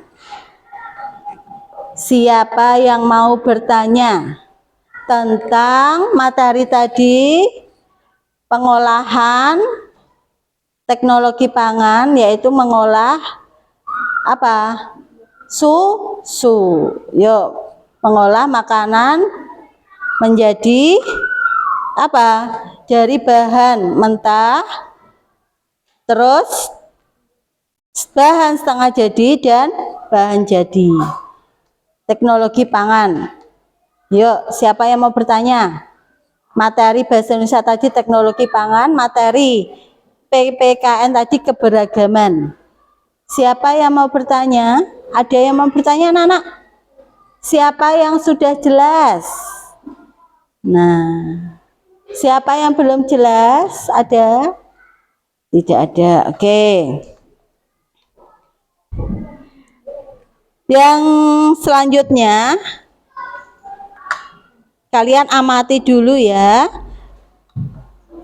siapa yang mau bertanya tentang materi tadi, pengolahan teknologi pangan, yaitu mengolah apa? Susu. Yuk, mengolah makanan menjadi apa? Dari bahan mentah, terus bahan setengah jadi dan bahan jadi. Teknologi pangan. Yuk, siapa yang mau bertanya? Materi bahasa Indonesia tadi teknologi pangan, materi PPKN tadi keberagaman. Siapa yang mau bertanya? Ada yang mau bertanya, anak-anak? Siapa yang sudah jelas? Nah, siapa yang belum jelas? Ada? Tidak ada. Oke. Yang selanjutnya kalian amati dulu ya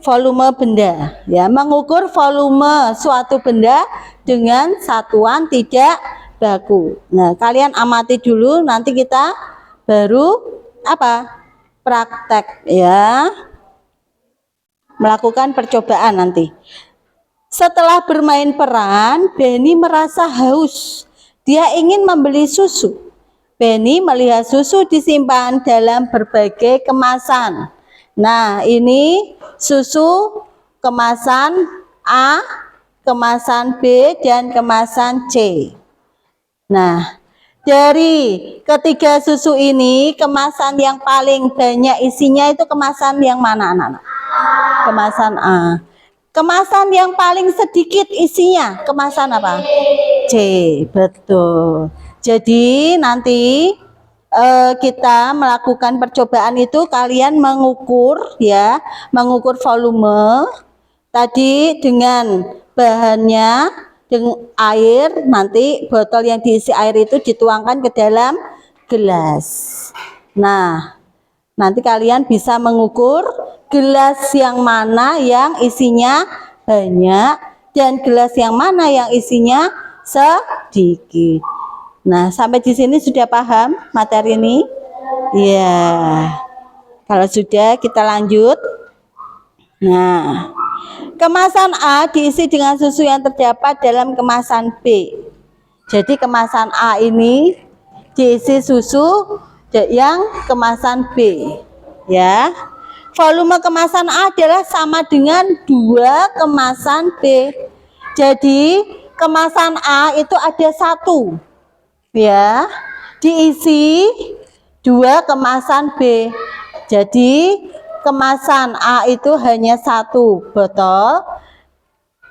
volume benda ya, mengukur volume suatu benda dengan satuan tidak baku. Nah, kalian amati dulu, nanti kita baru apa? Praktek ya. Melakukan percobaan nanti. Setelah bermain peran, Benny merasa haus. Dia ingin membeli susu. Benny melihat susu disimpan dalam berbagai kemasan. Nah, ini susu kemasan A, kemasan B, dan kemasan C. Nah, dari ketiga susu ini, kemasan yang paling banyak isinya itu kemasan yang mana, anak-anak? Kemasan A. Kemasan yang paling sedikit isinya, kemasan apa? C, betul. Jadi nanti kita melakukan percobaan itu kalian mengukur ya, mengukur volume tadi dengan bahannya, dengan air, nanti botol yang diisi air itu dituangkan ke dalam gelas. Nah, nanti kalian bisa mengukur gelas yang mana yang isinya banyak dan gelas yang mana yang isinya sedikit. Nah, sampai di sini sudah paham materi ini? Ya. Kalau sudah, kita lanjut. Nah, kemasan A diisi dengan susu yang terdapat dalam kemasan B. Jadi kemasan A ini diisi susu yang kemasan B, ya. Volume kemasan A adalah sama dengan 2 kemasan B. Jadi kemasan A itu ada 1, ya, diisi 2 kemasan B. Jadi kemasan A itu hanya 1 botol.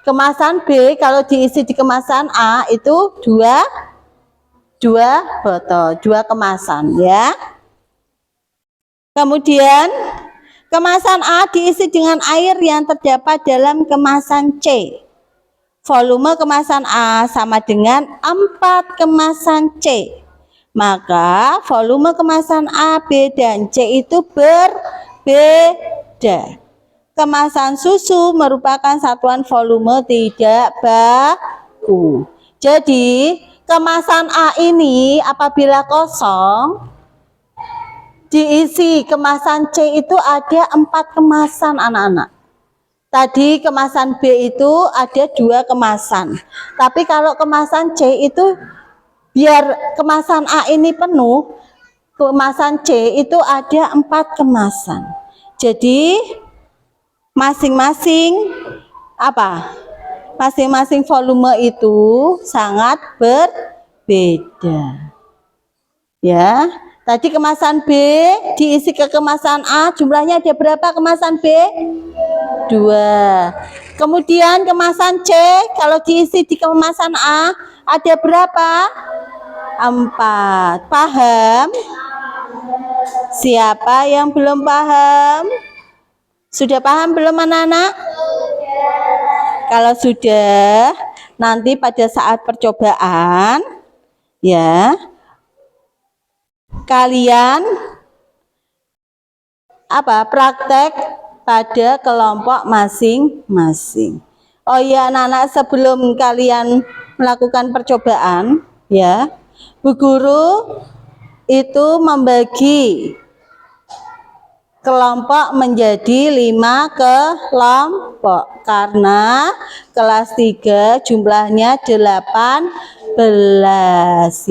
Kemasan B kalau diisi di kemasan A itu 2 botol, 2 kemasan, ya. Kemudian kemasan A diisi dengan air yang terdapat dalam kemasan C. Volume kemasan A sama dengan 4 kemasan C. Maka volume kemasan A, B, dan C itu berbeda. Kemasan susu merupakan satuan volume tidak baku. Jadi kemasan A ini apabila kosong, diisi kemasan C itu ada 4 kemasan anak-anak. Tadi kemasan B itu ada 2 kemasan. Tapi kalau kemasan C itu, biar kemasan A ini penuh, kemasan C itu ada 4 kemasan. Jadi masing-masing masing-masing volume itu sangat berbeda, ya. Tadi kemasan B diisi ke kemasan A, jumlahnya ada berapa kemasan B? 2. Kemudian kemasan C kalau diisi di kemasan A ada berapa? 4. Paham? Siapa yang belum paham? Sudah paham belum anak-anak? Kalau sudah, nanti pada saat percobaan, ya, kalian praktek pada kelompok masing-masing. Oh ya anak-anak, sebelum kalian melakukan percobaan, ya, Bu Guru itu membagi kelompok menjadi 5 kelompok karena kelas 3 jumlahnya 18, ya.